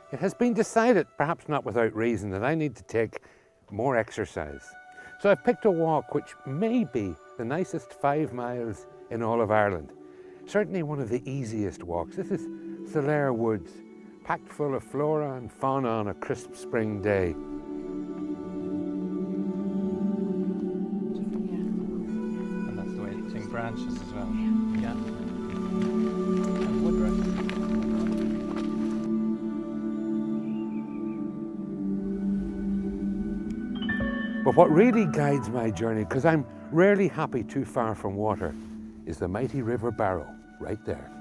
It has been decided, perhaps not without reason, that I need to take more exercise. So I've picked a walk which may be the nicest 5 miles in all of Ireland. Certainly one of the easiest walks. This is Solaire Woods, packed full of flora and fauna on a crisp spring day. And that's the way it sing branches as well. Yeah. And woodrush. But what really guides my journey, because I'm rarely happy too far from water, is the mighty River Barrow, right there.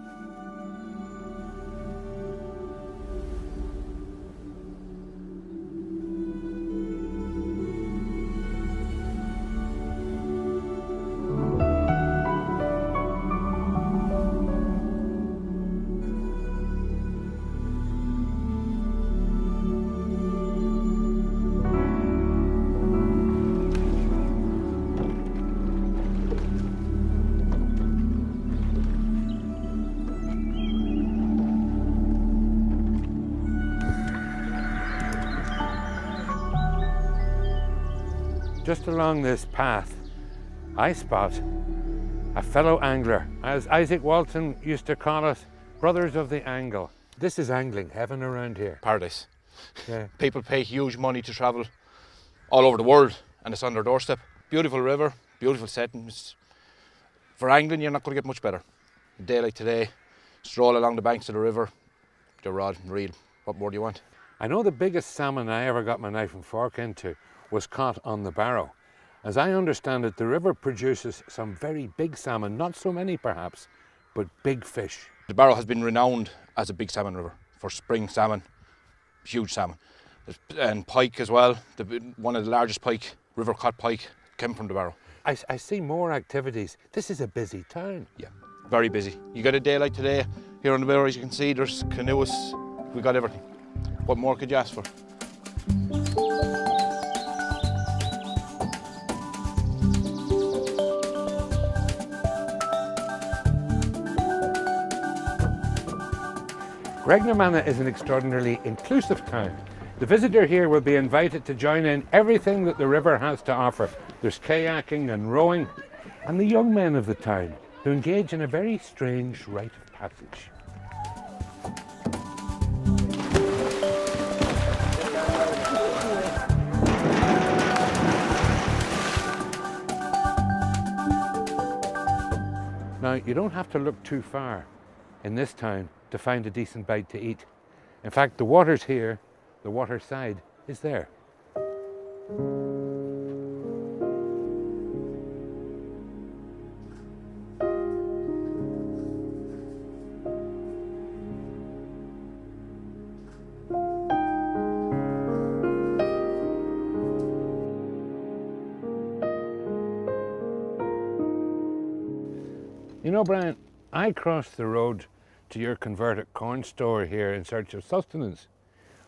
Just along this path, I spot a fellow angler, as Isaac Walton used to call us, brothers of the angle. This is angling heaven around here. Paradise. Yeah. People pay huge money to travel all over the world, and it's on their doorstep. Beautiful river, beautiful settings. For angling, you're not going to get much better. A day like today, stroll along the banks of the river, your rod and reel. What more do you want? I know the biggest salmon I ever got my knife and fork into was caught on the Barrow. As I understand it, the river produces some very big salmon, not so many perhaps, but big fish. The Barrow has been renowned as a big salmon river for spring salmon, huge salmon. And pike as well, one of the largest pike, river caught pike, came from the Barrow. I see more activities. This is a busy town. Yeah, very busy. You got a day like today, here on the Barrow, as you can see, there's canoes, we got everything. What more could you ask for? Graignamanagh is an extraordinarily inclusive town. The visitor here will be invited to join in everything that the river has to offer. There's kayaking and rowing, and the young men of the town who engage in a very strange rite of passage. Now, you don't have to look too far in this town to find a decent bite to eat. In fact, the water's here, the water side is there. You know, Brian, I crossed the road to your converted corn store here in search of sustenance,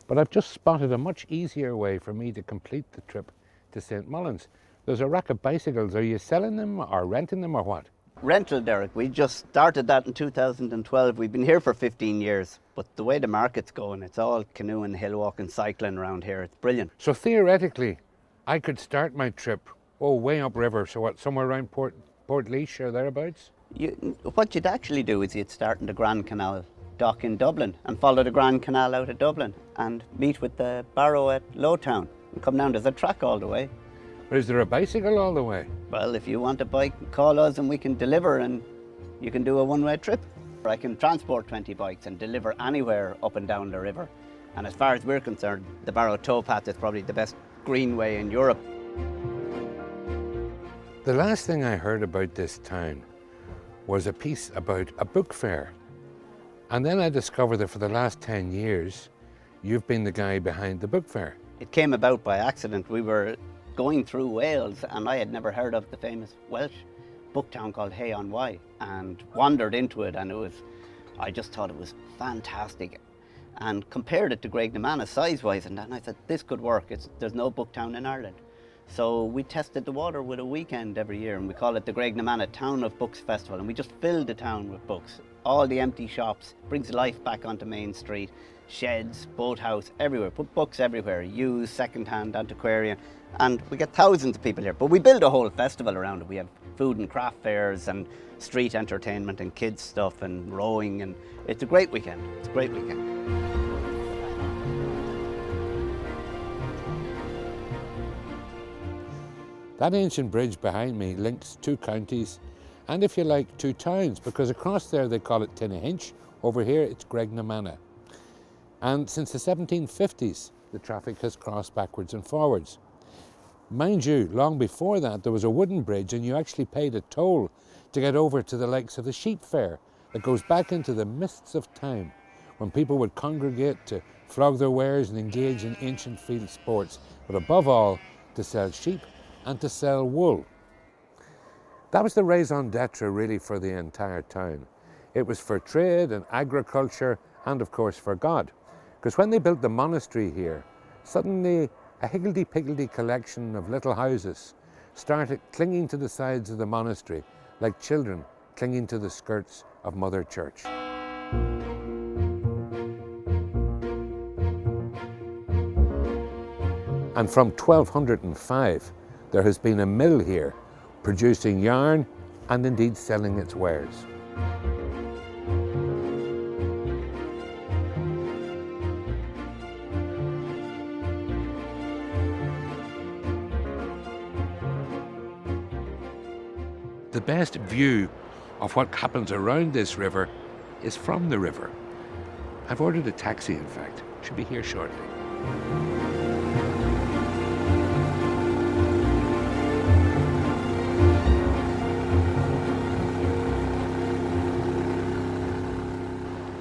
but I've just spotted a much easier way for me to complete the trip to St Mullins. There's a rack of bicycles. Are you selling them or renting them or what? Rental, Dereck. We just started that in 2012. We've been here for 15 years, but the way the market's going, it's all canoeing, hill walking, cycling around here. It's brilliant. So theoretically, I could start my trip, way upriver, so what, somewhere around Port Leash or thereabouts? What you'd actually do is you'd start in the Grand Canal dock in Dublin and follow the Grand Canal out of Dublin and meet with the Barrow at Lowtown and come down. There's a track all the way. Or is there a bicycle all the way? Well, if you want a bike, call us and we can deliver, and you can do a one-way trip. I can transport 20 bikes and deliver anywhere up and down the river. And as far as we're concerned, the Barrow towpath is probably the best greenway in Europe. The last thing I heard about this town was a piece about a book fair. And then I discovered that for the last 10 years, you've been the guy behind the book fair. It came about by accident. We were going through Wales and I had never heard of the famous Welsh book town called Hay-on-Wye, and wandered into it, and I just thought it was fantastic and compared it to Graignamanagh size-wise, and then I said, this could work. There's no book town in Ireland. So we tested the water with a weekend every year, and we call it the Graignamanagh Town of Books Festival, and we just filled the town with books. All the empty shops, brings life back onto Main Street, sheds, boathouse, everywhere, put books everywhere, used, second-hand, antiquarian, and we get thousands of people here. But we build a whole festival around it. We have food and craft fairs and street entertainment and kids stuff and rowing, and it's a great weekend. It's a great weekend. That ancient bridge behind me links two counties and, if you like, two towns, because across there they call it Tinnahinch, over here it's Graignamanagh. And since the 1750s, the traffic has crossed backwards and forwards. Mind you, long before that there was a wooden bridge and you actually paid a toll to get over to the likes of the sheep fair that goes back into the mists of time, when people would congregate to flog their wares and engage in ancient field sports, but above all, to sell sheep and to sell wool. That was the raison d'etre really for the entire town. It was for trade and agriculture and of course for God. Because when they built the monastery here, suddenly a higgledy-piggledy collection of little houses started clinging to the sides of the monastery like children clinging to the skirts of Mother Church. And from 1205, there has been a mill here producing yarn and indeed selling its wares. The best view of what happens around this river is from the river. I've ordered a taxi, in fact. Should be here shortly.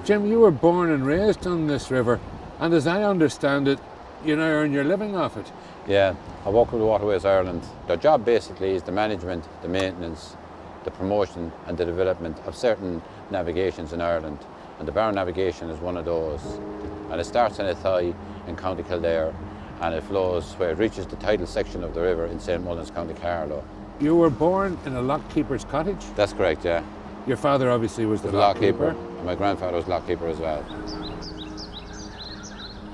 Jim, you were born and raised on this river, and as I understand it, you now earn your living off it. Yeah, I work with Waterways Ireland. Their job basically is the management, the maintenance, the promotion and the development of certain navigations in Ireland. And the Barrow navigation is one of those. And it starts in Athy in County Kildare, and it flows where it reaches the tidal section of the river in St Mullins, County Carlow. You were born in a lockkeeper's cottage? That's correct, yeah. Your father obviously was the lockkeeper. My grandfather was lockkeeper as well.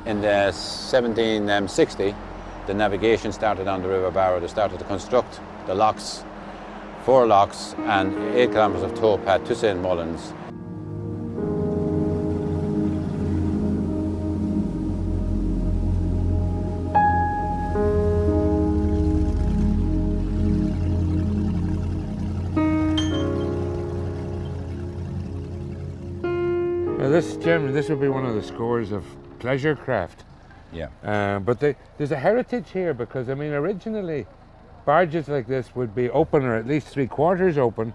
In the 1760, the navigation started on the River Barrow. They started to construct the locks, 4 locks and 8 kilometres of towpath to St Mullins. This would be one of the scores of pleasure craft. Yeah. But there's a heritage here, because I mean originally barges like this would be open, or at least 3/4 open,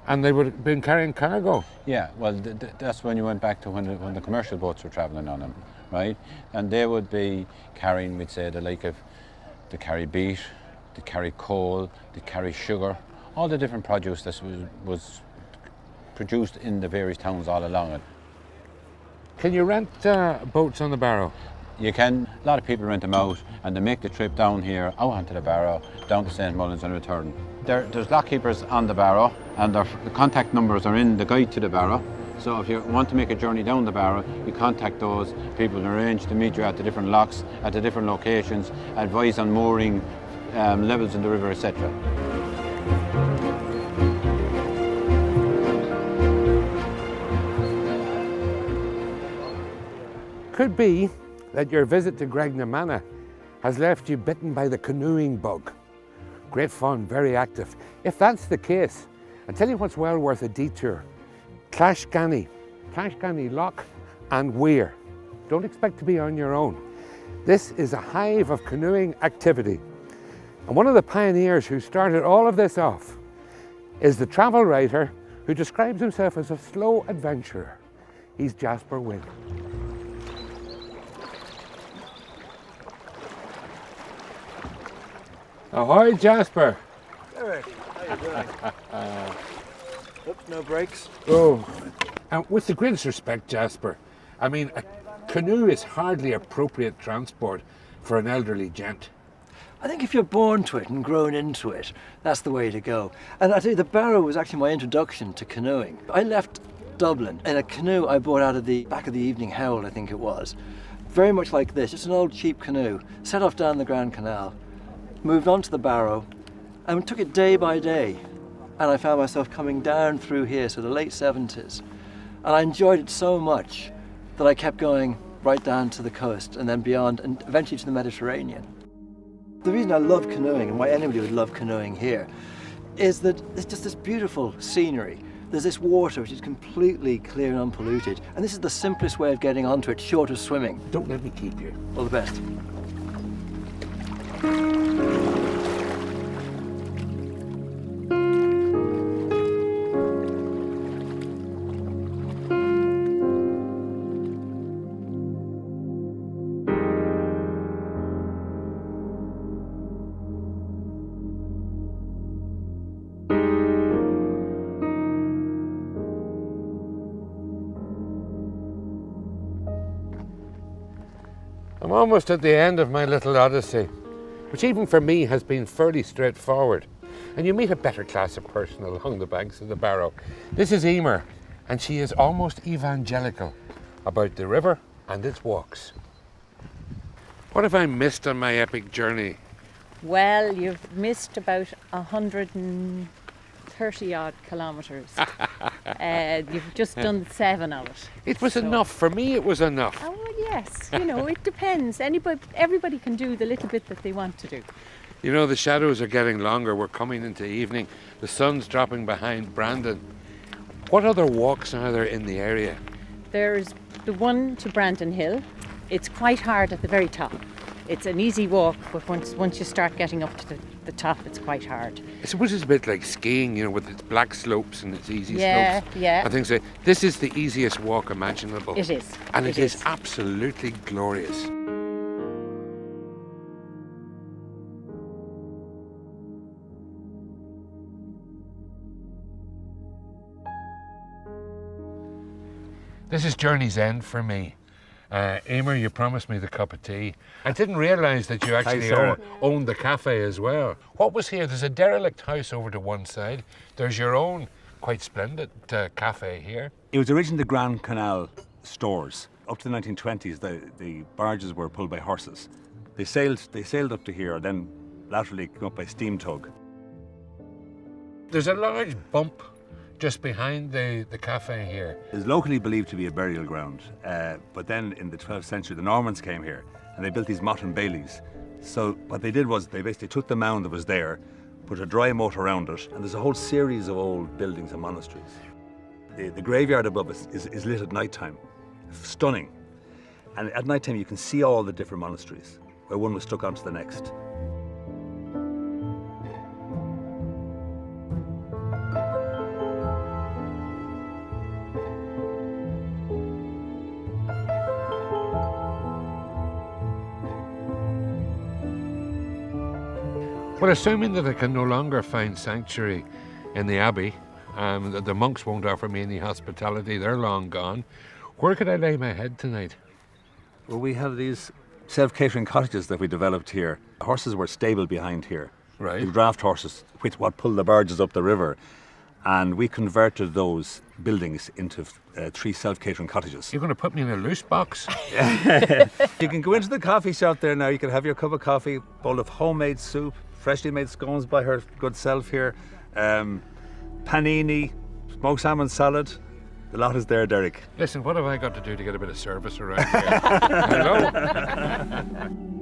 and they would have been carrying cargo. Yeah, well that's when you went back to when the commercial boats were travelling on them, right? And they would be carrying, we'd say, the like of, they carry beet, they carry coal, they carry sugar, all the different produce that was produced in the various towns all along it. Can you rent boats on the Barrow? You can. A lot of people rent them out and they make the trip down here, out onto the Barrow, down to St Mullins and return. There's lockkeepers on the Barrow, and the contact numbers are in the guide to the Barrow. So if you want to make a journey down the Barrow, you contact those people and arrange to meet you at the different locks, at the different locations, advise on mooring levels in the river, etc. Could be that your visit to Graignamanagh has left you bitten by the canoeing bug. Great fun, very active. If that's the case, I'll tell you what's well worth a detour. Clashganny Lock and Weir. Don't expect to be on your own. This is a hive of canoeing activity. And one of the pioneers who started all of this off is the travel writer who describes himself as a slow adventurer. He's Jasper Wynn. Ahoy, Jasper. Dereck, how you doing? Oops, no brakes. Oh, and with the greatest respect, Jasper, I mean, a canoe is hardly appropriate transport for an elderly gent. I think if you're born to it and grown into it, that's the way to go. And I tell you, the Barrow was actually my introduction to canoeing. I left Dublin in a canoe I bought out of the back of the Evening Herald, I think it was. Very much like this, just an old cheap canoe, set off down the Grand Canal, moved on to the Barrow, and took it day by day. And I found myself coming down through here, so the late 70s. And I enjoyed it so much that I kept going right down to the coast and then beyond, and eventually to the Mediterranean. The reason I love canoeing, and why anybody would love canoeing here, is that it's just this beautiful scenery. There's this water which is completely clear and unpolluted, and this is the simplest way of getting onto it, short of swimming. Don't let me keep you. All the best. I'm almost at the end of my little odyssey, which even for me has been fairly straightforward. And you meet a better class of person along the banks of the Barrow. This is Emer, and she is almost evangelical about the river and its walks. What have I missed on my epic journey? Well, you've missed about 130 odd kilometres. You've just done 7 of it. It was enough. For me, it was enough. Oh, well, yes. You know, it depends. Everybody can do the little bit that they want to do. You know, the shadows are getting longer. We're coming into evening. The sun's dropping behind Brandon. What other walks are there in the area? There's the one to Brandon Hill. It's quite hard at the very top. It's an easy walk, but once you start getting up to the top, it's quite hard. I suppose it's a bit like skiing, you know, with its black slopes and its easy slopes. Yeah. And things like this is the easiest walk imaginable. It is. And it is absolutely glorious. This is journey's end for me. Emer, you promised me the cup of tea. I didn't realise that you actually owned the cafe as well. What was here? There's a derelict house over to one side. There's your own quite splendid cafe here. It was originally the Grand Canal stores. Up to the 1920s, the barges were pulled by horses. They sailed up to here, then laterally came up by steam tug. There's a large bump just behind the cafe here. It's locally believed to be a burial ground, but then in the 12th century the Normans came here and they built these motte and baileys. So what they did was they basically took the mound that was there, put a dry moat around it, and there's a whole series of old buildings and monasteries. The graveyard above us is lit at night time. Stunning. And at night time you can see all the different monasteries, where one was stuck onto the next. Well, assuming that I can no longer find sanctuary in the Abbey, that the monks won't offer me any hospitality, they're long gone, where could I lay my head tonight? Well, we have these self-catering cottages that we developed here. Horses were stabled behind here. Right. The draft horses, which what pulled the barges up the river. And we converted those buildings into 3 self-catering cottages. You're going to put me in a loose box? You can go into the coffee shop there now. You can have your cup of coffee, bowl of homemade soup, freshly made scones by her good self here, panini, smoked salmon salad. The lot is there, Dereck. Listen, what have I got to do to get a bit of service around here? Hello?